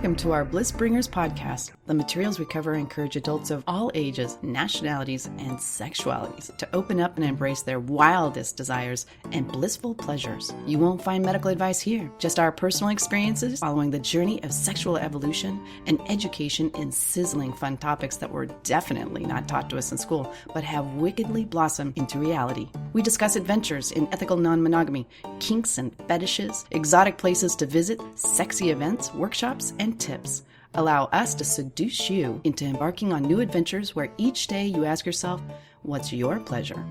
Welcome to our Bliss Bringers podcast. The materials we cover encourage adults of all ages, nationalities, and sexualities to open up and embrace their wildest desires and blissful pleasures. You won't find medical advice here, just our personal experiences following the journey of sexual evolution and education in sizzling fun topics that were definitely not taught to us in school, but have wickedly blossomed into reality. We discuss adventures in ethical non-monogamy, kinks and fetishes, exotic places to visit, sexy events, workshops, and tips. Allow us to seduce you into embarking on new adventures where each day you ask yourself, what's your pleasure?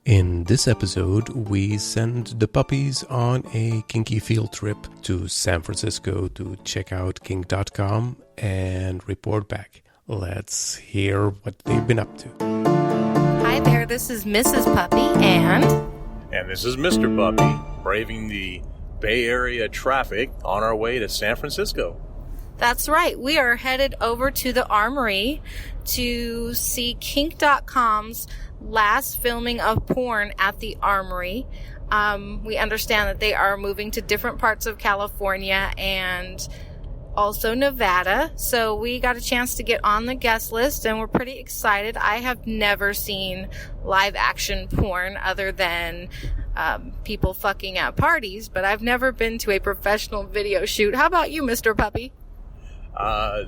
In this episode, we send the puppies on a kinky field trip to San Francisco to check out kink.com and report back. Let's hear what they've been up to. Hi there, this is Mrs. Puppy and this is Mr. Puppy, braving the Bay Area traffic on our way to San Francisco. That's right. We are headed over to the Armory to see kink.com's last filming of porn at the Armory. We understand that they are moving to different parts of California and also Nevada. So we got a chance to get on the guest list and we're pretty excited. I have never seen live action porn other than people fucking at parties, but I've never been to a professional video shoot. How about you, Mr. Puppy?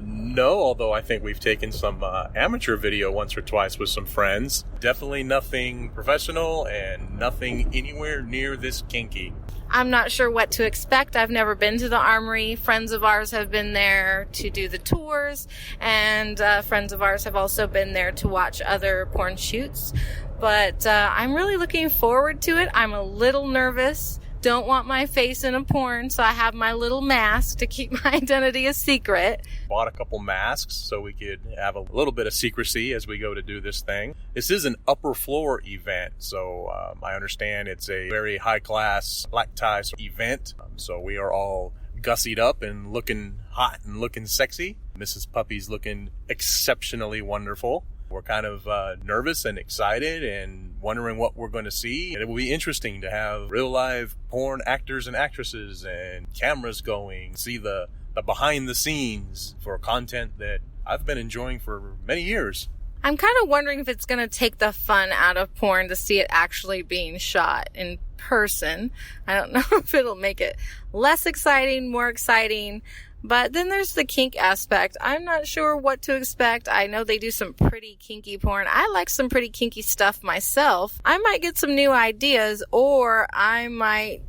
No, although I think we've taken some amateur video once or twice with some friends. Definitely nothing professional and nothing anywhere near this kinky. I'm not sure what to expect. I've never been to the Armory. Friends of ours have been there to do the tours, and friends of ours have also been there to watch other porn shoots. But I'm really looking forward to it. I'm a little nervous. Don't want my face in a porn, so I have my little mask to keep my identity a secret. Bought a couple masks so we could have a little bit of secrecy as we go to do this thing. This is an upper floor event, so I understand it's a very high-class black tie event. So we are all gussied up and looking hot and looking sexy. Mrs. Puppy's looking exceptionally wonderful. We're kind of nervous and excited and wondering what we're going to see. And it will be interesting to have real live porn actors and actresses and cameras going, see the behind the scenes for content that I've been enjoying for many years. I'm kind of wondering if it's going to take the fun out of porn to see it actually being shot in person. I don't know if it'll make it less exciting, more exciting. But then there's the kink aspect. I'm not sure what to expect. I know they do some pretty kinky porn. I like some pretty kinky stuff myself. I might get some new ideas, or I might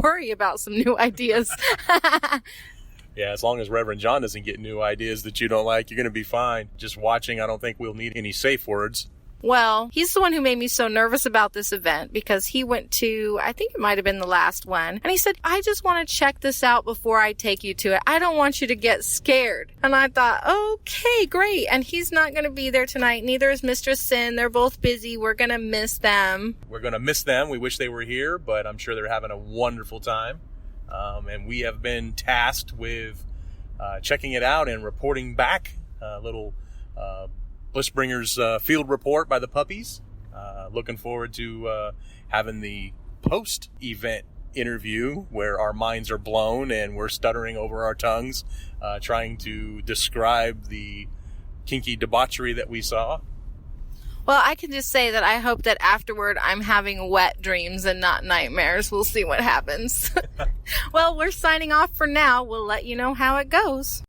worry about some new ideas. Yeah, as long as Reverend John doesn't get new ideas that you don't like, you're going to be fine. Just watching, I don't think we'll need any safe words. Well, he's the one who made me so nervous about this event because he went to, I think it might have been the last one, and he said, I just want to check this out before I take you to it. I don't want you to get scared. And I thought, okay, great. And he's not going to be there tonight. Neither is Mistress Sin. They're both busy. We're going to miss them. We're going to miss them. We wish they were here, but I'm sure they're having a wonderful time. And we have been tasked with checking it out and reporting back a little Blissbringers field report by the puppies. Looking forward to having the post-event interview where our minds are blown and we're stuttering over our tongues, trying to describe the kinky debauchery that we saw. Well, I can just say that I hope that afterward I'm having wet dreams and not nightmares. We'll see what happens. Well, we're signing off for now. We'll let you know how it goes.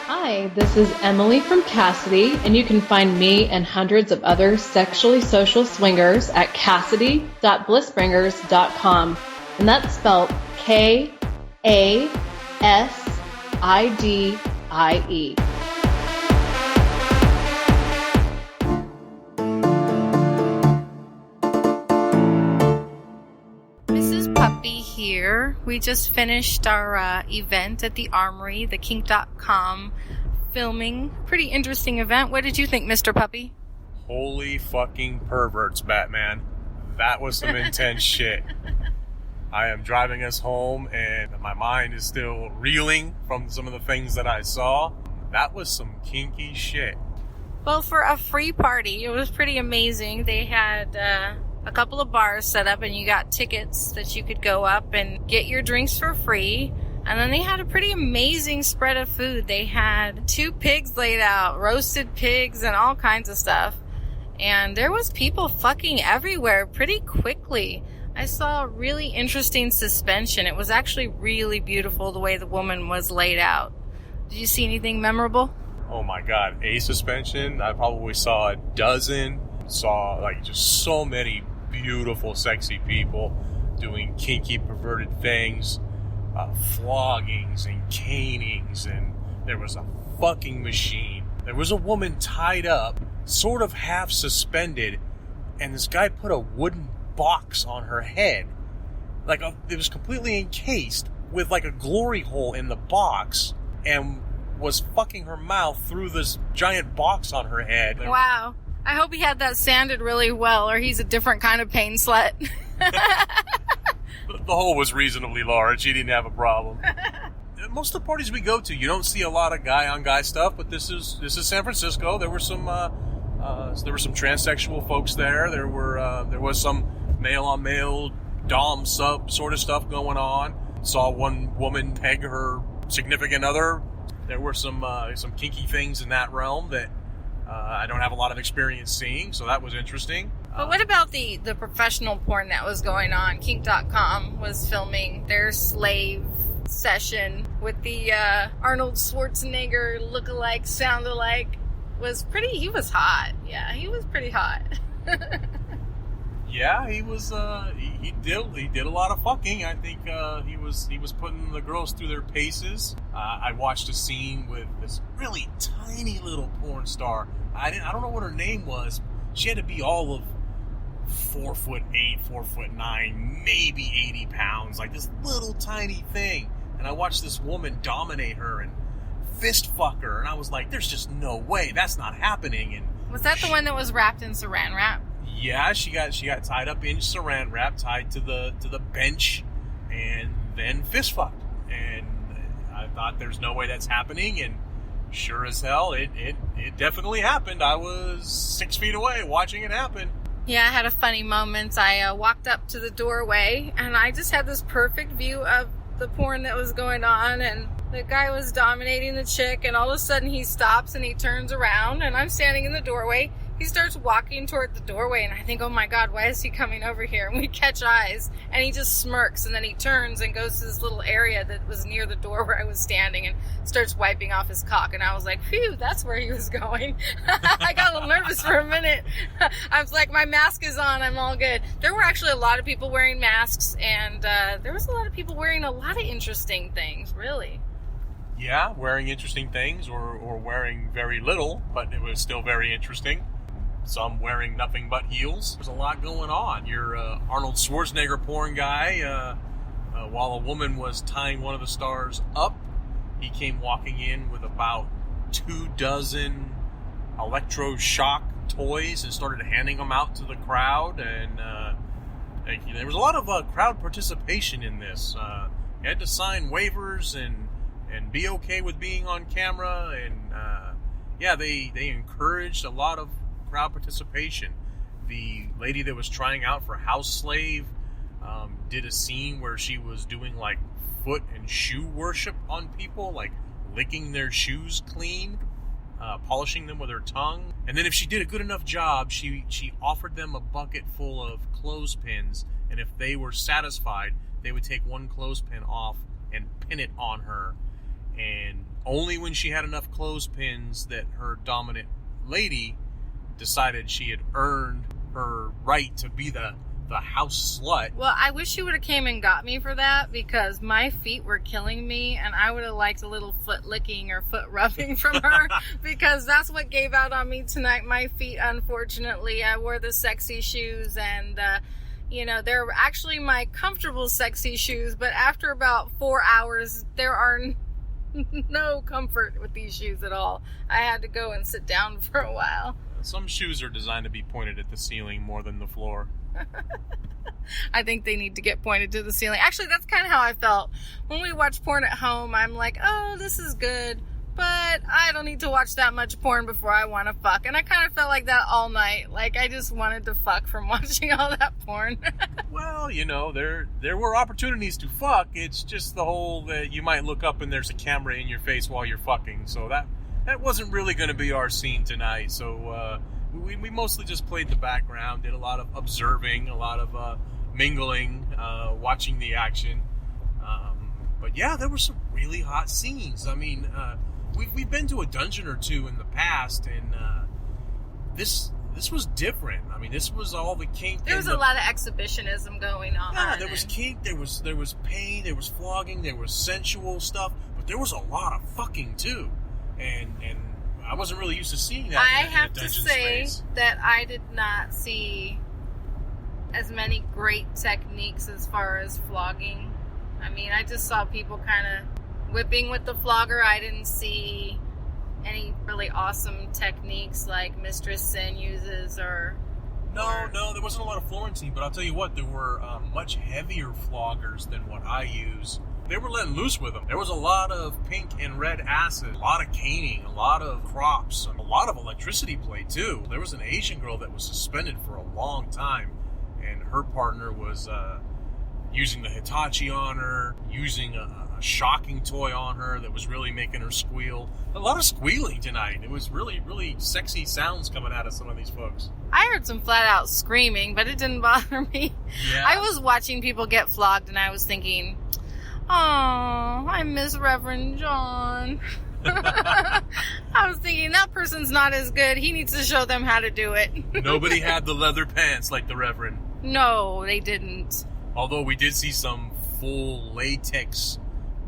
Hi, this is Emily from Cassidy, and you can find me and hundreds of other sexually social swingers at cassidy.blissbringers.com, and that's spelled Kasidie. Mrs. Puppy here. We just finished our event at the Armory, the kink.com filming. Pretty interesting event. What did you think, Mr. Puppy? Holy fucking perverts, Batman. That was some intense shit. I am driving us home and my mind is still reeling from some of the things that I saw. That was some kinky shit. Well, for a free party, it was pretty amazing. They had a couple of bars set up, and you got tickets that you could go up and get your drinks for free. And then they had a pretty amazing spread of food. They had 2 pigs laid out, roasted pigs and all kinds of stuff. And there was people fucking everywhere pretty quickly. I saw a really interesting suspension. It was actually really beautiful the way the woman was laid out. Did you see anything memorable? Oh my God, a suspension? I probably saw a dozen. Saw like just so many beautiful, sexy people doing kinky, perverted things. Floggings and canings, and there was a fucking machine. There was a woman tied up, sort of half suspended, and this guy put a wooden box on her head. It was completely encased with like a glory hole in the box, and was fucking her mouth through this giant box on her head. Wow. I hope he had that sanded really well, or he's a different kind of pain slut. The hole was reasonably large. He didn't have a problem. Most of the parties we go to, you don't see a lot of guy-on-guy stuff, but this is San Francisco. There were some transsexual folks there. There was some male-on-male dom sub sort of stuff going on. Saw one woman peg her significant other. There were some kinky things in that realm that I don't have a lot of experience seeing, so that was interesting. But what about the professional porn that was going on? Kink.com was filming their slave session with the Arnold Schwarzenegger look-alike, sound-alike. He was hot. Yeah, he was pretty hot. Yeah, he was. He did a lot of fucking. I think he was putting the girls through their paces. I watched a scene with this really tiny little porn star. I don't know what her name was. She had to be all of 4'8", 4'9", maybe 80 pounds, like this little tiny thing. And I watched this woman dominate her and fist fuck her, and I was like, "There's just no way that's not happening." And was that the one that was wrapped in Saran wrap? Yeah, she got tied up in Saran wrap, tied to the bench, and then fist fucked. And I thought, "There's no way that's happening," and sure as hell, it definitely happened. I was 6 feet away watching it happen. Yeah, I had a funny moment. I walked up to the doorway, and I just had this perfect view of the porn that was going on, and the guy was dominating the chick, and all of a sudden he stops and he turns around, and I'm standing in the doorway. He starts walking toward the doorway, and I think, oh my God, why is he coming over here? And we catch eyes, and he just smirks, and then he turns and goes to this little area that was near the door where I was standing and starts wiping off his cock. And I was like, phew, that's where he was going. I got a little nervous for a minute. I was like, my mask is on, I'm all good. There were actually a lot of people wearing masks, and there was a lot of people wearing a lot of interesting things, really. Yeah, wearing interesting things, or wearing very little, but it was still very interesting. Some wearing nothing but heels. There's a lot going on. Your Arnold Schwarzenegger porn guy, while a woman was tying one of the stars up, he came walking in with about 24 electroshock toys and started handing them out to the crowd. And there was a lot of crowd participation in this. You had to sign waivers and be okay with being on camera. And they encouraged a lot of crowd participation. The lady that was trying out for house slave did a scene where she was doing like foot and shoe worship on people, like licking their shoes clean, polishing them with her tongue, and then if she did a good enough job, she offered them a bucket full of clothespins, and if they were satisfied, they would take one clothespin off and pin it on her. And only when she had enough clothespins that her dominant lady decided she had earned her right to be the house slut. Well, I wish she would have came and got me for that, because my feet were killing me, and I would have liked a little foot licking or foot rubbing from her, because that's what gave out on me tonight. My feet, unfortunately. I wore the sexy shoes, and they're actually my comfortable sexy shoes, but after about 4 hours, there are no comfort with these shoes at all. I had to go and sit down for a while. Some shoes are designed to be pointed at the ceiling more than the floor. I think they need to get pointed to the ceiling. Actually, that's kind of how I felt. When we watch porn at home, I'm like, oh, this is good. but I don't need to watch that much porn before I want to fuck. And I kind of felt like that all night. Like, I just wanted to fuck from watching all that porn. Well, there were opportunities to fuck. It's just the whole that you might look up and there's a camera in your face while you're fucking. So that wasn't really going to be our scene tonight. So we mostly just played the background, did a lot of observing, a lot of mingling, watching the action. But yeah, there were some really hot scenes. I mean, we've been to a dungeon or two in the past, and this was different. I mean, this was all the kink. There was a lot of exhibitionism going on. Yeah, there was kink, there was pain, there was flogging, there was sensual stuff, but there was a lot of fucking too. And I wasn't really used to seeing that. I in have a to dungeon say space. that I did not see as many great techniques as far as flogging. I mean, I just saw people kind of whipping with the flogger. I didn't see any really awesome techniques like Mistress Sin uses or... No, there wasn't a lot of Florentine, but I'll tell you what, there were much heavier floggers than what I use. They were letting loose with them. There was a lot of pink and red acid, a lot of caning, a lot of crops, a lot of electricity play too. There was an Asian girl that was suspended for a long time, and her partner was using the Hitachi on her, using a shocking toy on her that was really making her squeal. A lot of squealing tonight. It was really, really sexy sounds coming out of some of these folks. I heard some flat out screaming, but it didn't bother me. Yeah. I was watching people get flogged and I was thinking, oh, I miss Reverend John. I was thinking, that person's not as good. He needs to show them how to do it. Nobody had the leather pants like the Reverend. No, they didn't. Although we did see some full latex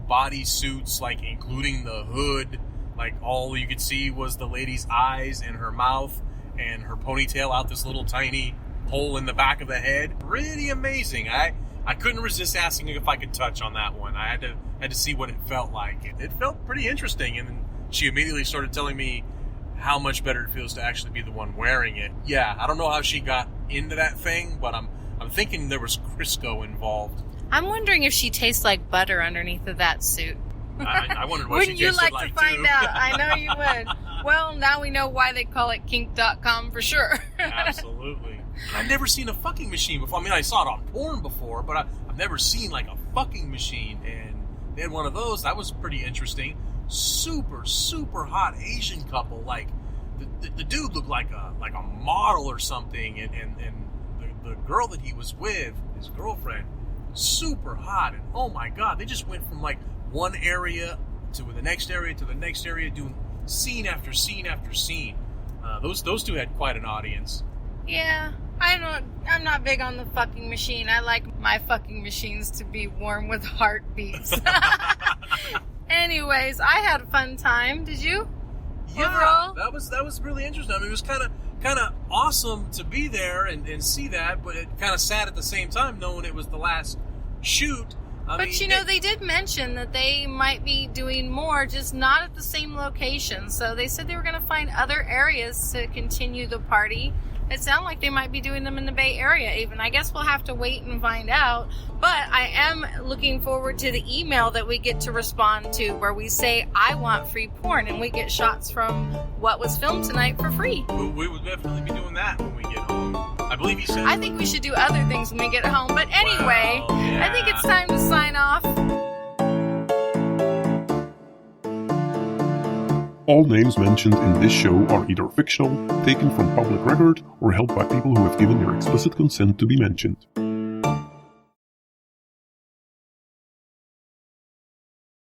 bodysuits, like including the hood. Like all you could see was the lady's eyes and her mouth and her ponytail out this little tiny hole in the back of the head. Really amazing. I couldn't resist asking if I could touch on that one. I had to see what it felt like. It felt pretty interesting, and then she immediately started telling me how much better it feels to actually be the one wearing it. Yeah, I don't know how she got into that thing, but I'm thinking there was Crisco involved. I'm wondering if she tastes like butter underneath of that suit. I wondered what Wouldn't she you tasted like like to find too. out? I know you would. Well, now we know why they call it kink.com for sure. Absolutely. I've never seen a fucking machine before. I mean, I saw it on porn before, but I've never seen like a fucking machine. And they had one of those. That was pretty interesting. Super, super hot Asian couple. Like the dude looked like a model or something, and the girl that he was with, his girlfriend, super hot. And oh my god, they just went from like one area to the next area to the next area, doing scene after scene after scene. Those two had quite an audience. Yeah, I'm not big on the fucking machine. I like my fucking machines to be warm with heartbeats. Anyways, I had a fun time. Did you? Yeah, Overall? that was really interesting. I mean, it was kind of awesome to be there and see that, but it kind of sad at the same time knowing it was the last shoot. But they did mention that they might be doing more, just not at the same location. So they said they were going to find other areas to continue the party. It sounded like they might be doing them in the Bay Area even. I guess we'll have to wait and find out. But I am looking forward to the email that we get to respond to where we say, I want free porn, and we get shots from what was filmed tonight for free. We would definitely be doing that when we get home. I believe he said... I think we should do other things when we get home. But anyway, Well, yeah. I think it's time to sign off. All names mentioned in this show are either fictional, taken from public record, or held by people who have given their explicit consent to be mentioned.